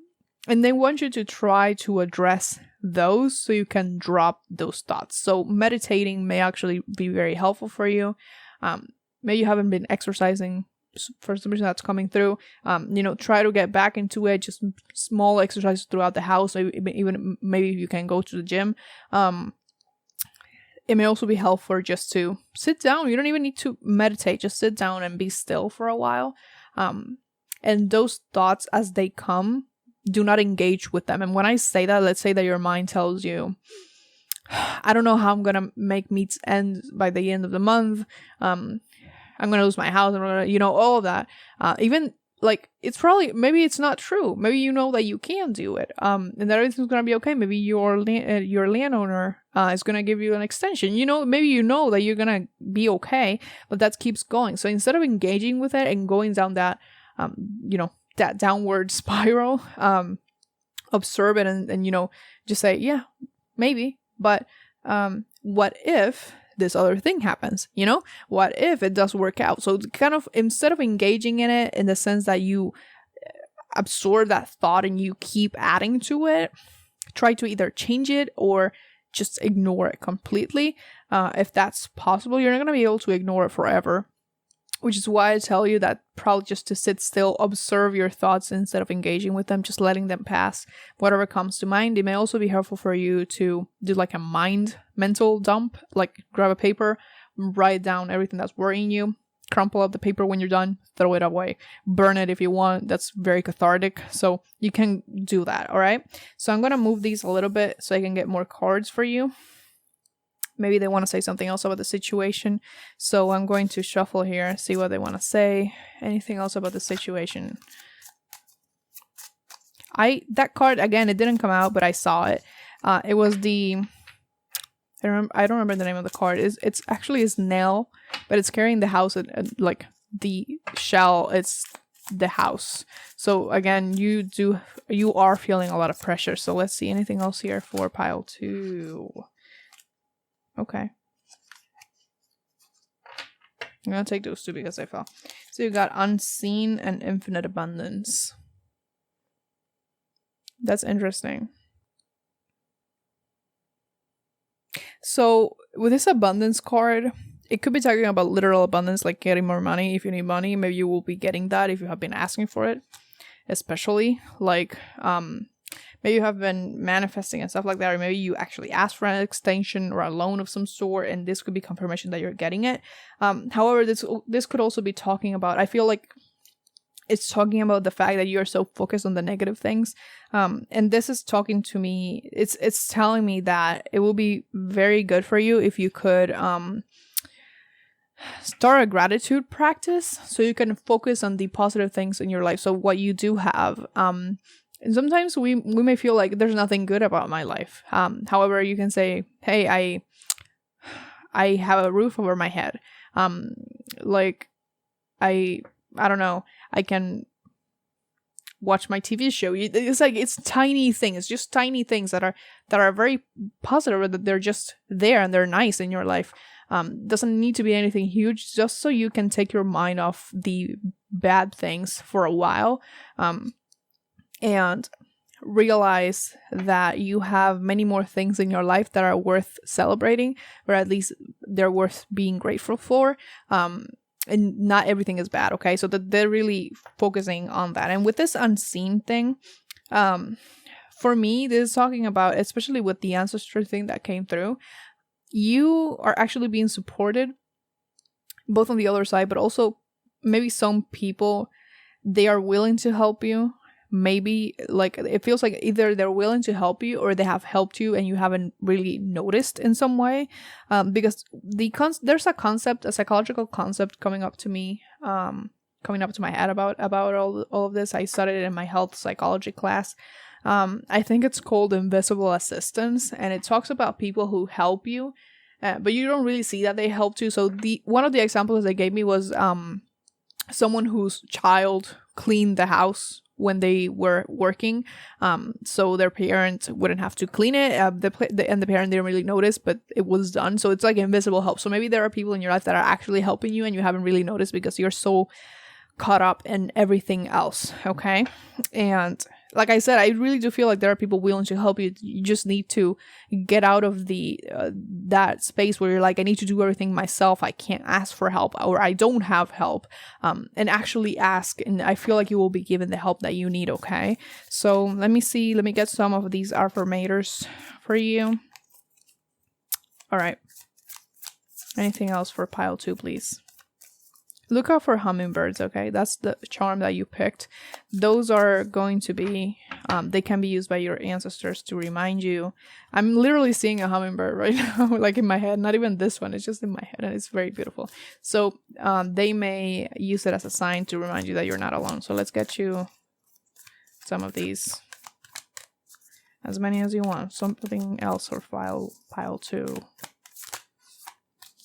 they want you to try to address those so you can drop those thoughts. So meditating may actually be very helpful for you. Maybe you haven't been exercising for some reason, that's coming through. Try to get back into it. Just small exercises throughout the house. Even maybe you can go to the gym. It may also be helpful just to sit down. You don't even need to meditate. Just sit down and be still for a while. And those thoughts, as they come, do not engage with them. And when I say that, let's say that your mind tells you, I don't know how I'm gonna make meets end by the end of the month. I'm gonna lose my house, and all of that. Even like, it's probably, maybe it's not true. Maybe you know that you can do it, and that everything's gonna be okay. Maybe your landowner is gonna give you an extension. Maybe you know that you're gonna be okay, but that keeps going. So instead of engaging with it and going down that, that downward spiral, observe it and just say, yeah, maybe, but what if this other thing happens? What if it does work out? So kind of, instead of engaging in it in the sense that you absorb that thought and you keep adding to it, try to either change it or just ignore it completely. If that's possible, you're not going to be able to ignore it forever, which is why I tell you that probably just to sit still, observe your thoughts instead of engaging with them, just letting them pass, whatever comes to mind. It may also be helpful for you to do like a mental dump, like grab a paper, write down everything that's worrying you, crumple up the paper when you're done, throw it away, burn it if you want. That's very cathartic. So you can do that. All right. So I'm going to move these a little bit so I can get more cards for you. Maybe they want to say something else about the situation. So I'm going to shuffle here, see what they want to say. Anything else about the situation? That card, again, it didn't come out, but I saw it. It was I don't remember the name of the card. It's actually a snail, but it's carrying the house, like the shell. It's the house. So again, you are feeling a lot of pressure. So let's see, anything else here for pile 2. Okay. I'm gonna take those 2 because I fell. So you got unseen and infinite abundance. That's interesting. So with this abundance card, it could be talking about literal abundance, like getting more money. If you need money, maybe you will be getting that if you have been asking for it. Especially like maybe you have been manifesting and stuff like that, or maybe you actually asked for an extension or a loan of some sort, and this could be confirmation that you're getting it. However, this could also be talking about, I feel like it's talking about the fact that you're so focused on the negative things. And this is talking to me, it's telling me that it will be very good for you if you could start a gratitude practice so you can focus on the positive things in your life. So what you do have, and sometimes we may feel like there's nothing good about my life. However, you can say, hey, I have a roof over my head. Like I don't know, I can watch my TV show. It's like, it's tiny things, just tiny things that are very positive, that they're just there and they're nice in your life. Doesn't need to be anything huge, just so you can take your mind off the bad things for a while, and realize that you have many more things in your life that are worth celebrating, or at least they're worth being grateful for. And not everything is bad, okay? So that they're really focusing on that. And with this unseen thing, for me, this is talking about, especially with the ancestor thing that came through, you are actually being supported, both on the other side, but also maybe some people, they are willing to help you. Maybe, like, it feels like either they're willing to help you or they have helped you and you haven't really noticed in some way, because there's a concept, a psychological concept coming up to me, coming up to my head about all of this. I studied it in my health psychology class. I think it's called invisible assistance, and it talks about people who help you, but you don't really see that they helped you. So one of the examples they gave me was someone whose child cleaned the house when they were working, so their parent wouldn't have to clean it, and the parent didn't really notice, but it was done. So it's like invisible help. So maybe there are people in your life that are actually helping you and you haven't really noticed because you're so caught up in everything else, okay? And like I said, I really do feel like there are people willing to help you. You just need to get out of the that space where you're like, I need to do everything myself. I can't ask for help, or I don't have help, and actually ask. And I feel like you will be given the help that you need, okay? So let me see. Let me get some of these affirmators for you. All right. Anything else for pile 2, please? Look out for hummingbirds, okay? That's the charm that you picked. Those are going to be, they can be used by your ancestors to remind you. I'm literally seeing a hummingbird right now, like in my head. Not even this one, it's just in my head, and it's very beautiful. So they may use it as a sign to remind you that you're not alone. So let's get you some of these. As many as you want. Something else for pile 2.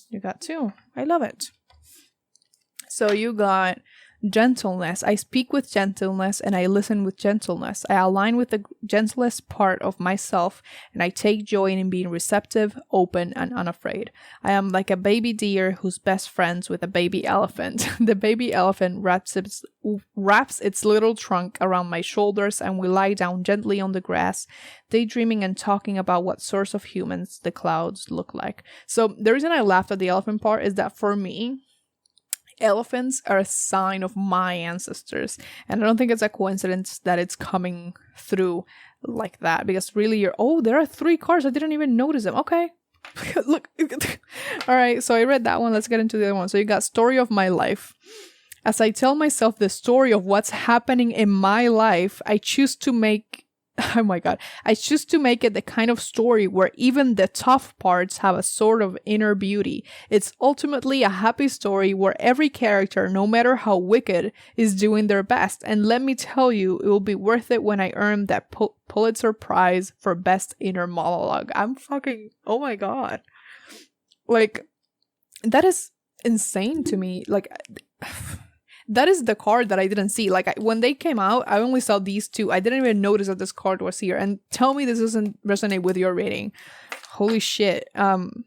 You got 2. I love it. So you got gentleness. I speak with gentleness and I listen with gentleness. I align with the gentlest part of myself and I take joy in being receptive, open, and unafraid. I am like a baby deer who's best friends with a baby elephant. The baby elephant wraps its little trunk around my shoulders and we lie down gently on the grass, daydreaming and talking about what sorts of humans the clouds look like. So the reason I laughed at the elephant part is that for me, elephants are a sign of my ancestors, and I don't think it's a coincidence that it's coming through like that, because really there are 3 cards. I didn't even notice them. Okay. Look. All right, so I read that one. Let's get into the other one. So you got story of my life. As I tell myself the story of what's happening in my life, I choose to make oh my god, I choose to make it the kind of story where even the tough parts have a sort of inner beauty. It's ultimately a happy story where every character, no matter how wicked, is doing their best. And let me tell you, it will be worth it when I earn that Pulitzer Prize for Best Inner Monologue. I'm fucking, oh my god. Like, that is insane to me. Like, that is the card that I didn't see. Like, when they came out, I only saw these 2. I didn't even notice that this card was here. And tell me this doesn't resonate with your reading. Holy shit. I'm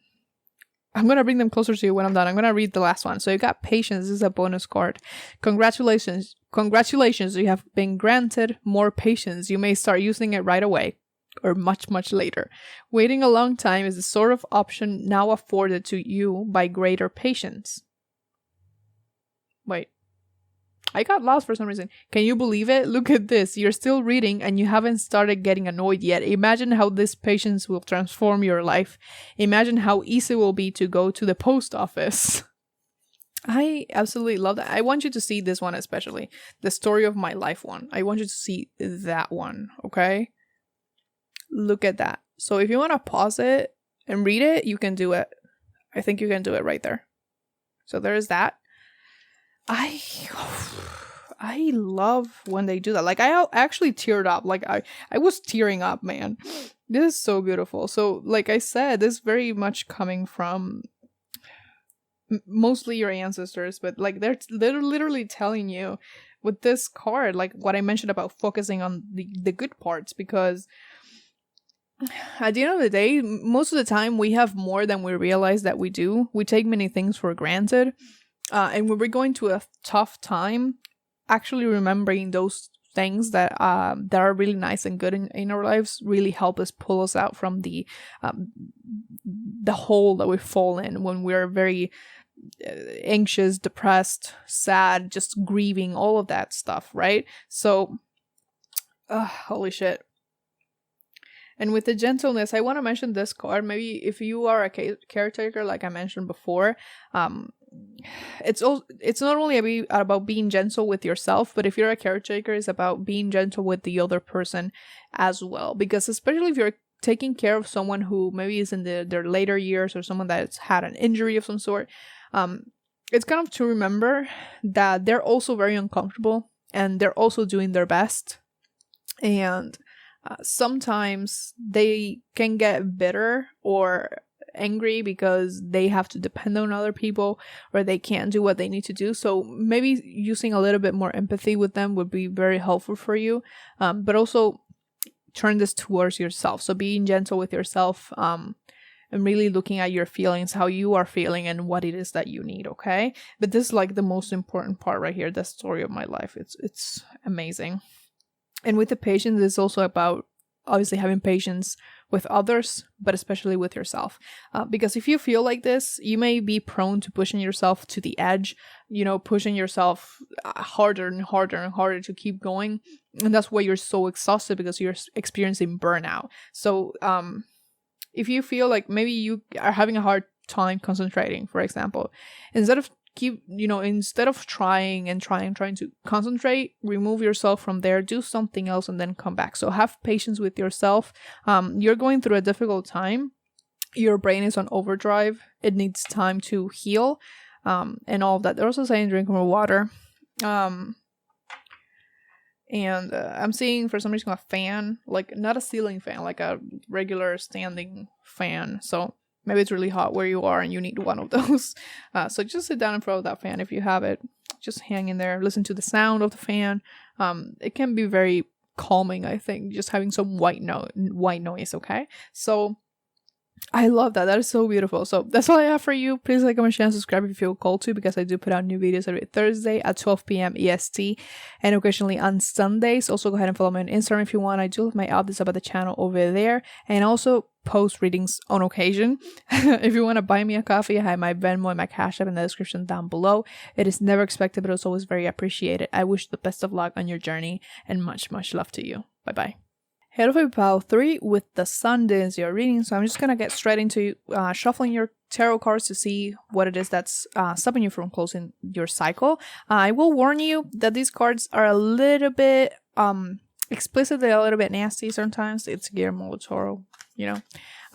going to bring them closer to you when I'm done. I'm going to read the last one. So you got patience. This is a bonus card. Congratulations. Congratulations. You have been granted more patience. You may start using it right away or much, much later. Waiting a long time is the sort of option now afforded to you by greater patience. Wait. I got lost for some reason. Can you believe it? Look at this. You're still reading and you haven't started getting annoyed yet. Imagine how this patience will transform your life. Imagine how easy it will be to go to the post office. I absolutely love that. I want you to see this one, especially the story of my life one. I want you to see that one. Okay. Look at that. So if you want to pause it and read it, you can do it. I think you can do it right there. So there's that. I love when they do that. Like, I actually teared up. Like, I was tearing up, man. This is so beautiful. So, like I said, this is very much coming from mostly your ancestors, but like they're literally telling you with this card, like what I mentioned about focusing on the good parts, because at the end of the day, most of the time we have more than we realize that we do. We take many things for granted, and when we're going to a tough time, actually remembering those things that are really nice and good in our lives really help us pull us out from the hole that we fall in when we're very anxious, depressed, sad, just grieving, all of that stuff, right? So holy shit. And with the gentleness, I want to mention this card. Maybe if you are a caretaker, like I mentioned before, it's not only about being gentle with yourself, but if you're a caretaker, it's about being gentle with the other person as well. Because especially if you're taking care of someone who maybe is in their later years, or someone that's had an injury of some sort, it's kind of to remember that they're also very uncomfortable and they're also doing their best. And sometimes they can get bitter or angry because they have to depend on other people, or they can't do what they need to do. So maybe using a little bit more empathy with them would be very helpful for you. But also turn this towards yourself. So being gentle with yourself, and really looking at your feelings, how you are feeling, and what it is that you need, okay? But this is like the most important part right here, the story of my life. It's amazing. And with the patience, it's also about obviously having patience with others, but especially with yourself. Because if you feel like this, you may be prone to pushing yourself to the edge, pushing yourself harder and harder and harder to keep going. And that's why you're so exhausted, because you're experiencing burnout. So if you feel like maybe you are having a hard time concentrating, for example, instead of trying to concentrate, remove yourself from there, do something else, and then come back. So have patience with yourself. You're going through a difficult time. Your brain is on overdrive. It needs time to heal, and all of that. They're also saying drink more water. And I'm seeing, for some reason, a fan, like not a ceiling fan, like a regular standing fan. So maybe it's really hot where you are and you need one of those. So just sit down in front of that fan if you have it. Just hang in there. Listen to the sound of the fan. It can be very calming, I think, just having some white noise, okay? So I love that. That is so beautiful. So that's all I have for you. Please like, comment, share, and subscribe if you feel called to, because I do put out new videos every Thursday at 12 p.m. EST and occasionally on Sundays. Also, go ahead and follow me on Instagram if you want. I do have my updates about the channel over there, and also post readings on occasion. If you want to buy me a coffee, I have my Venmo and my Cash App in the description down below. It is never expected, but it's always very appreciated. I wish the best of luck on your journey, and much, much love to you. Bye-bye. Head over to pile 3 with the sun is your reading. So I'm just going to get straight into shuffling your tarot cards to see what it is that's stopping you from closing your cycle. I will warn you that these cards are a little bit explicitly a little bit nasty sometimes. It's Guillermo Toro, so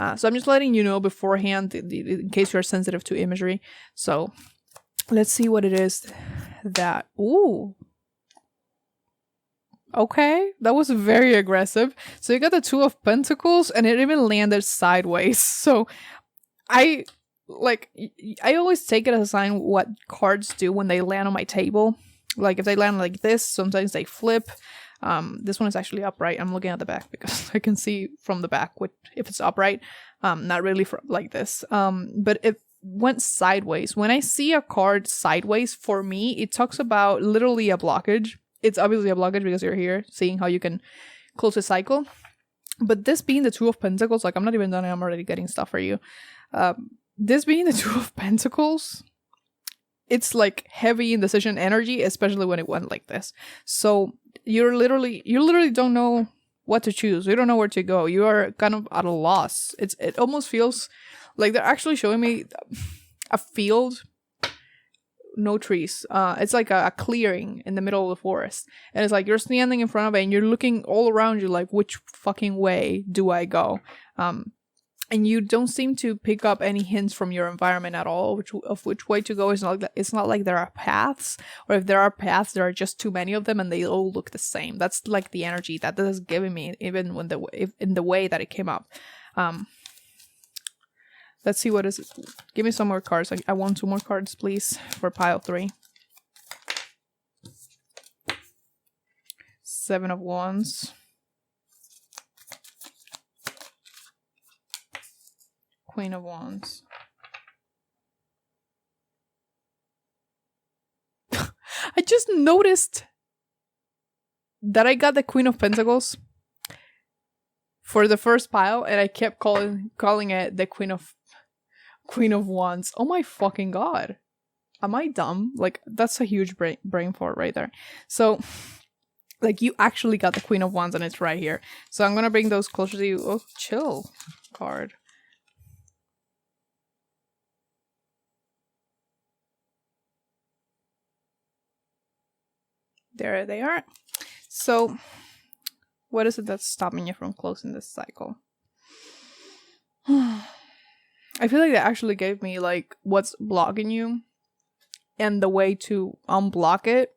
I'm just letting you know beforehand in case you're sensitive to imagery. So let's see what it is that... Ooh. Okay, that was very aggressive. So you got the 2 of Pentacles, and it even landed sideways. So I always take it as a sign what cards do when they land on my table. Like if they land like this, sometimes they flip. This one is actually upright. I'm looking at the back because I can see from the back if it's upright. Not really like this. But it went sideways. When I see a card sideways, for me, it talks about literally a blockage. It's obviously a blockage because you're here seeing how you can close a cycle. But this being the 2 of Pentacles, like I'm not even done, I'm already getting stuff for you. This being the 2 of Pentacles, it's like heavy indecision energy, especially when it went like this. So you literally don't know what to choose. You don't know where to go. You are kind of at a loss. It almost feels like they're actually showing me a field no trees. It's like a clearing in the middle of the forest, and it's like you're standing in front of it and you're looking all around you like, which fucking way do I go? And you don't seem to pick up any hints from your environment at all, which way to go. It's not like there are paths, or if there are paths, there are just too many of them and they all look the same. That's like the energy that this is giving me, even when in the way that it came up. Let's see, what is it? Give me some more cards. I want 2 more cards, please, for pile 3. 7 of Wands. Queen of Wands. I just noticed that I got the Queen of Pentacles for the first pile, and I kept calling it the Queen of Wands. Oh my fucking god. Am I dumb? Like, that's a huge brain fart right there. So, like, you actually got the Queen of Wands and it's right here. So I'm gonna bring those closer to you. Oh, chill card. There they are. So, what is it that's stopping you from closing this cycle? I feel like they actually gave me like what's blocking you and the way to unblock it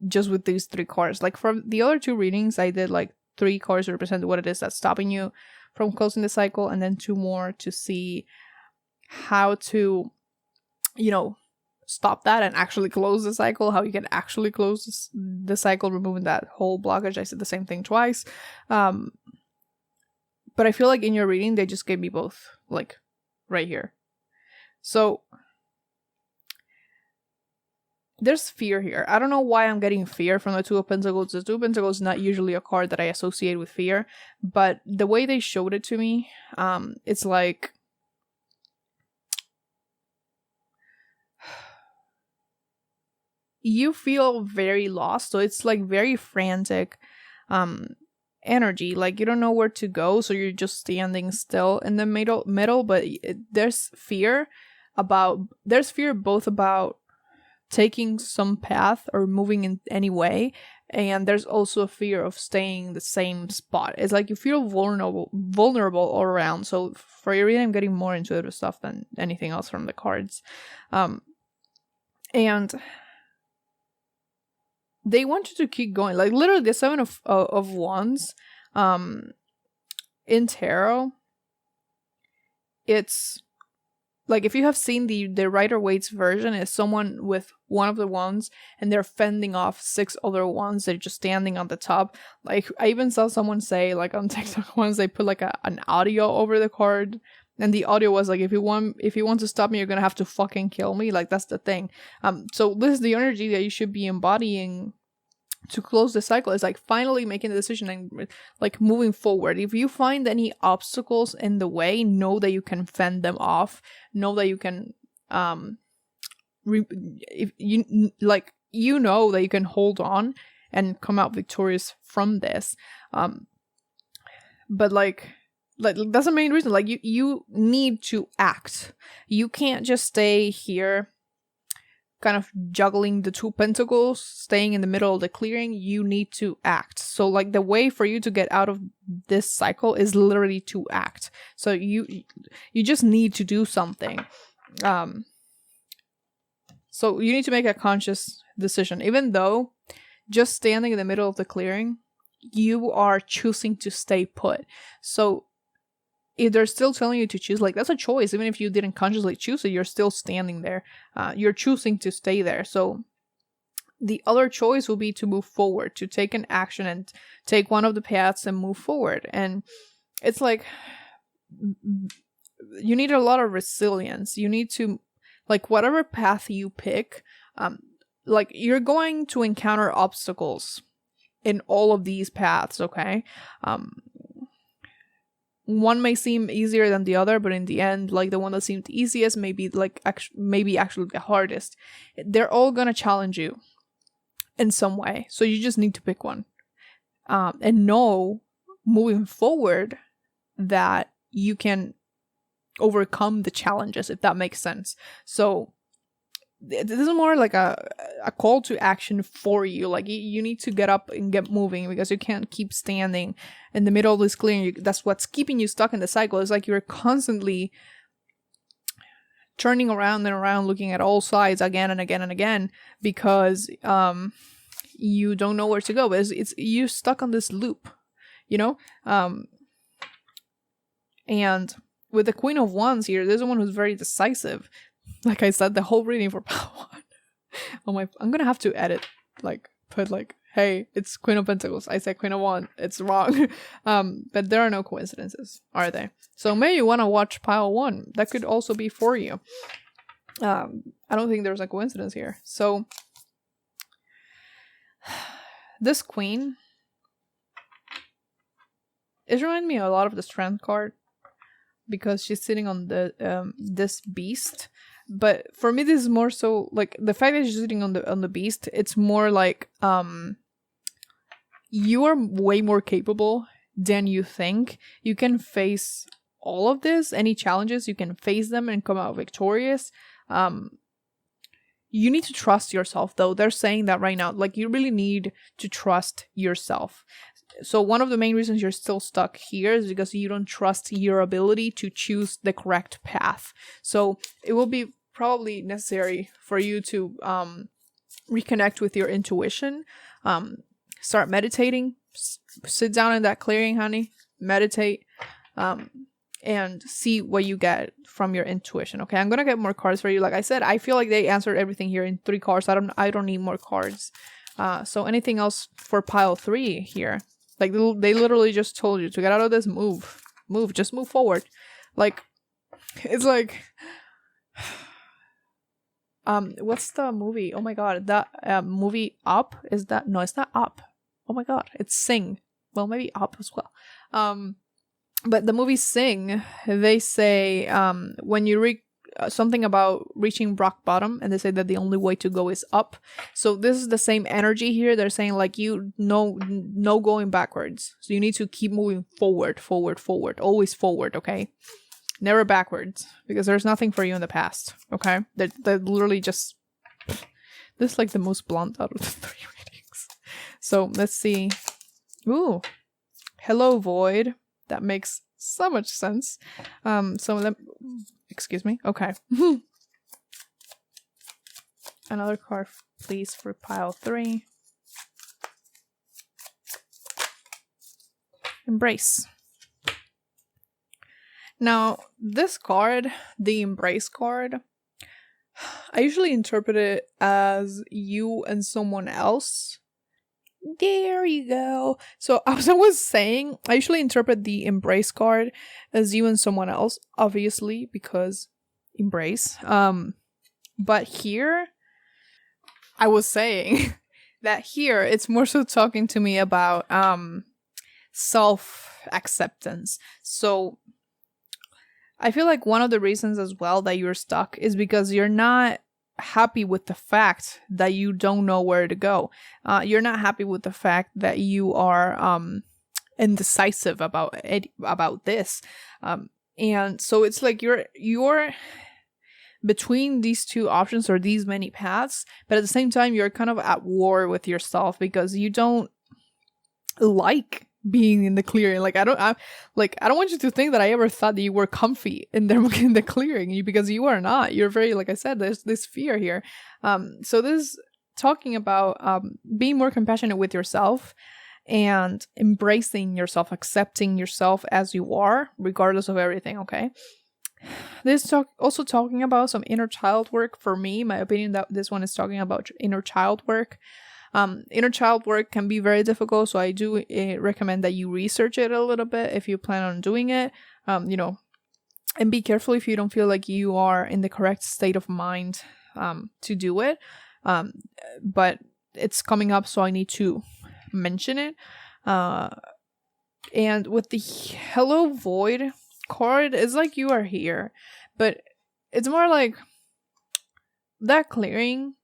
just with these 3 cards. Like from the other 2 readings, I did like 3 cards to represent what it is that's stopping you from closing the cycle, and then 2 more to see how to, stop that and actually close the cycle, how you can actually close the cycle, removing that whole blockage. I said the same thing twice. But I feel like in your reading, they just gave me both, like, right here. So, there's fear here. I don't know why I'm getting fear from the 2 of Pentacles. The 2 of Pentacles is not usually a card that I associate with fear, but the way they showed it to me, it's like, you feel very lost. So it's like very frantic energy. Like you don't know where to go, so you're just standing still in the middle. But there's fear both about taking some path or moving in any way, and there's also a fear of staying the same spot. It's like you feel vulnerable all around. So for your reading, I'm getting more intuitive stuff than anything else from the cards. And they want you to keep going. Like literally the 7 of Wands in tarot, it's like if you have seen the Rider-Waite's version, is someone with one of the wands and they're fending off 6 other wands. They're just standing on the top. Like I even saw someone say, like on TikTok once, they put like an audio over the card, and the audio was like, if you want to stop me, you're gonna have to fucking kill me. Like that's the thing. So this is the energy that you should be embodying to close the cycle. Is like finally making the decision and like moving forward. If you find any obstacles in the way, know that you can fend them off. Know that you can if you like, know that you can hold on and come out victorious from this. But like that's the main reason. Like you need to act. You can't just stay here kind of juggling the 2 pentacles, staying in the middle of the clearing. You need to act. So like the way for you to get out of this cycle is literally to act. So you just need to do something. So you need to make a conscious decision. Even though just standing in the middle of the clearing, you are choosing to stay put. So if they're still telling you to choose, like that's a choice. Even if you didn't consciously choose it, you're still standing there. You're choosing to stay there. So the other choice will be to move forward, to take an action and take one of the paths and move forward. And it's like you need a lot of resilience. You need to, like, whatever path you pick, like you're going to encounter obstacles in all of these paths, okay? One may seem easier than the other, but in the end, like the one that seemed easiest may be like maybe actually the hardest. They're all gonna challenge you in some way, so you just need to pick one, and know moving forward that you can overcome the challenges, if that makes sense. So this is more like a call to action for you. Like you need to get up and get moving, because you can't keep standing in the middle of this clearing. That's what's keeping you stuck in the cycle. It's like you're constantly turning around and around, looking at all sides again and again and again, because you don't know where to go. But it's you're stuck on this loop, you know. And with the Queen of Wands here, there's one who's very decisive. Like I said, the whole reading for Pile 1. I'm gonna have to edit, like, put like, hey, it's Queen of Pentacles. I said Queen of Wands. It's wrong. But there are no coincidences, are there? So maybe you want to watch Pile 1. That could also be for you. I don't think there's a coincidence here. So this Queen is reminding me a lot of the Strength card, because she's sitting on the this beast. But for me, this is more so like the fact that she's sitting on the beast. It's more like you are way more capable than you think. You can face all of this, any challenges. You can face them and come out victorious. You need to trust yourself, though. They're saying that right now. Like, you really need to trust yourself. So one of the main reasons you're still stuck here is because you don't trust your ability to choose the correct path. So it will be probably necessary for you to reconnect with your intuition. Start meditating. Sit down in that clearing, honey. Meditate. And see what you get from your intuition. Okay, I'm gonna get more cards for you. Like I said, I feel like they answered everything here in 3 cards. I don't need more cards. So anything else for Pile 3 here? Like they literally just told you to get out of this. Move, just move forward. Like, it's like, what's the movie? Oh my god, that movie Up? Is that? No, it's not Up. Oh my god, it's Sing. Well, maybe Up as well. But the movie Sing, they say when you something about reaching rock bottom, and they say that the only way to go is up. So this is the same energy here. They're saying like, no going backwards. So you need to keep moving forward, always forward, okay? Never backwards, because there's nothing for you in the past, okay? They're literally just, this is like the most blunt out of the 3 readings. So let's see. Ooh, Hello Void. That makes so much sense. Excuse me. Okay. Another card, please, for Pile 3. Embrace. Now, this card, the Embrace card, I usually interpret it as you and someone else. There you go. So as I was saying, I usually interpret the Embrace card as you and someone else, obviously, because embrace. But here, I was saying that here it's more so talking to me about self-acceptance. So I feel like one of the reasons as well that you're stuck is because you're not happy with the fact that you don't know where to go. You're not happy with the fact that you are indecisive about this. And so it's like you're between these two options or these many paths, but at the same time you're kind of at war with yourself because you don't like being in the clearing. Like I don't want you to think that I ever thought that you were comfy in the clearing, because you are not. You're very, like I said, there's this fear here. So this is talking about being more compassionate with yourself and embracing yourself, accepting yourself as you are, regardless of everything. Okay. This also talking about some inner child work. For me, my opinion, that this one is talking about inner child work. Inner child work can be very difficult, so I do recommend that you research it a little bit if you plan on doing it. And be careful if you don't feel like you are in the correct state of mind to do it. But it's coming up, so I need to mention it. And with the Hello Void card, it's like you are here, but it's more like that clearing.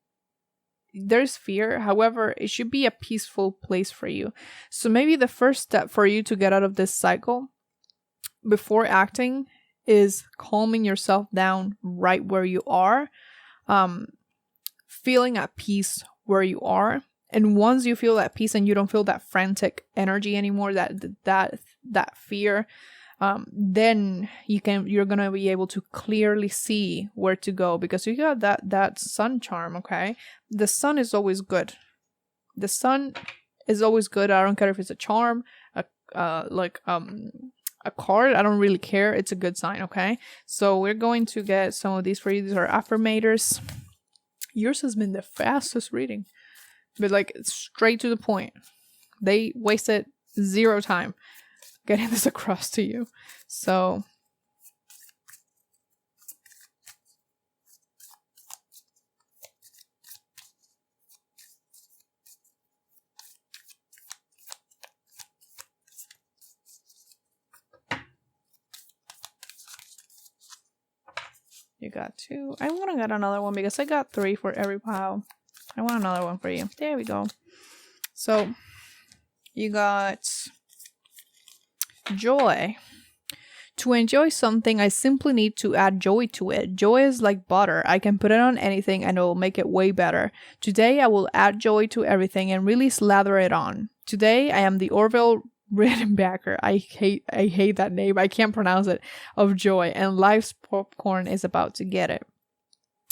There's fear, however, it should be a peaceful place for you. So maybe the first step for you to get out of this cycle before acting is calming yourself down right where you are. feeling at peace where you are. And once you feel at peace and you don't feel that frantic energy anymore, that fear, then you're gonna be able to clearly see where to go, because you got that sun charm. Okay, the sun is always good. The sun is always good. I don't care if it's a charm, a card. I don't really care. It's a good sign. Okay, so we're going to get some of these for you. These are Affirmators. Yours has been the fastest reading, but like straight to the point. They wasted zero time getting this across to you. So you got 2. I want to get another one because I got 3 for every pile. I want another one for you. There we go. So you got joy. To enjoy something, I simply need to add joy to it. Joy is like butter. I can put it on anything and it will make it way better. Today, I will add joy to everything and really slather it on. Today, I am the Orville Redenbacher. I hate that name. I can't pronounce it. Of joy. And life's popcorn is about to get it.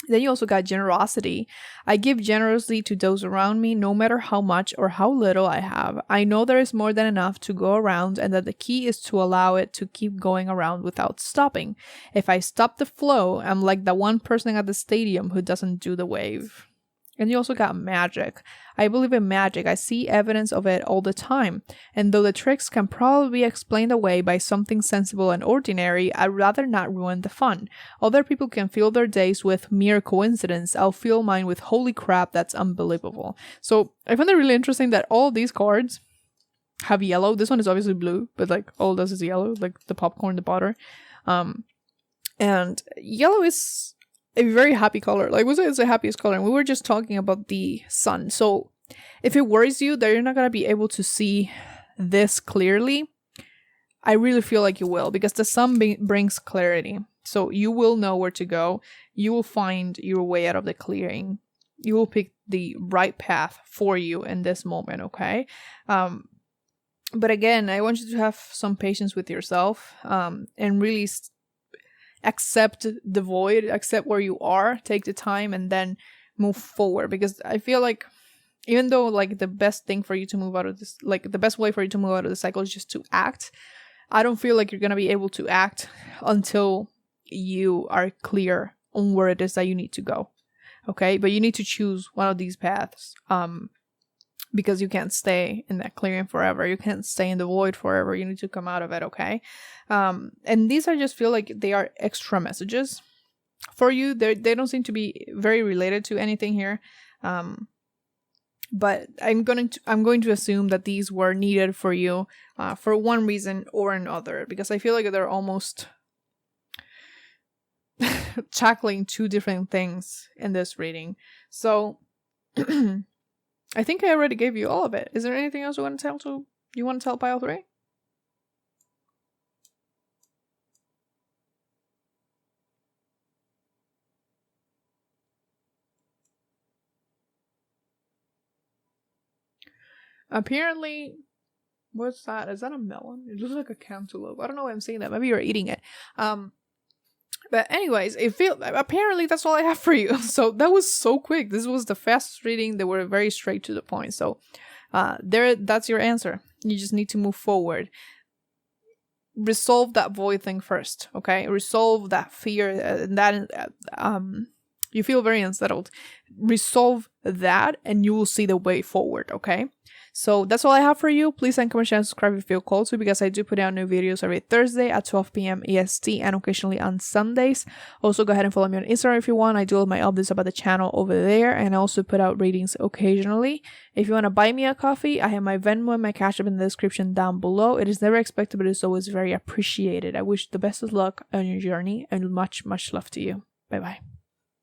Then you also got generosity. I give generously to those around me, no matter how much or how little I have. I know there is more than enough to go around, and that the key is to allow it to keep going around without stopping. If I stop the flow, I'm like the one person at the stadium who doesn't do the wave. And you also got magic. I believe in magic. I see evidence of it all the time. And though the tricks can probably be explained away by something sensible and ordinary, I'd rather not ruin the fun. Other people can fill their days with mere coincidence. I'll fill mine with holy crap, that's unbelievable. So I found it really interesting that all these cards have yellow. This one is obviously blue, but like all this is yellow, like the popcorn, the butter. And yellow is a very happy color. Like, it's the happiest color. And we were just talking about the sun. So if it worries you that you're not going to be able to see this clearly, I really feel like you will, because the sun brings clarity. So you will know where to go. You will find your way out of the clearing. You will pick the right path for you in this moment, okay? But again, I want you to have some patience with yourself, and really accept the void, accept where you are, take the time, and then move forward. Because I feel like, even though like the best thing for you to move out of this, like the best way for you to move out of the cycle is just to act, I don't feel like you're gonna be able to act until you are clear on where it is that you need to go. Okay, but you need to choose one of these paths, because you can't stay in that clearing forever. You can't stay in the void forever. You need to come out of it, okay? And these I just feel like they are extra messages for you. They don't seem to be very related to anything here. But I'm going to assume that these were needed for you for one reason or another, because I feel like they're almost tackling 2 different things in this reading. So I think I already gave you all of it. Is there anything else you want to tell pile 3? Apparently, what's that? Is that a melon? It looks like a cantaloupe. I don't know why I'm saying that. Maybe you're eating it. But anyways, apparently that's all I have for you. So that was so quick. This was the fastest reading. They were very straight to the point. So that's your answer. You just need to move forward. Resolve that void thing first, okay? Resolve that fear, you feel very unsettled. Resolve that and you will see the way forward, okay? So that's all I have for you. Please like, comment, share, and subscribe if you feel called to, because I do put out new videos every Thursday at 12 p.m. EST and occasionally on Sundays. Also, go ahead and follow me on Instagram if you want. I do all my updates about the channel over there, and I also put out readings occasionally. If you want to buy me a coffee, I have my Venmo and my Cash App in the description down below. It is never expected, but it's always very appreciated. I wish the best of luck on your journey and much, much love to you. Bye-bye.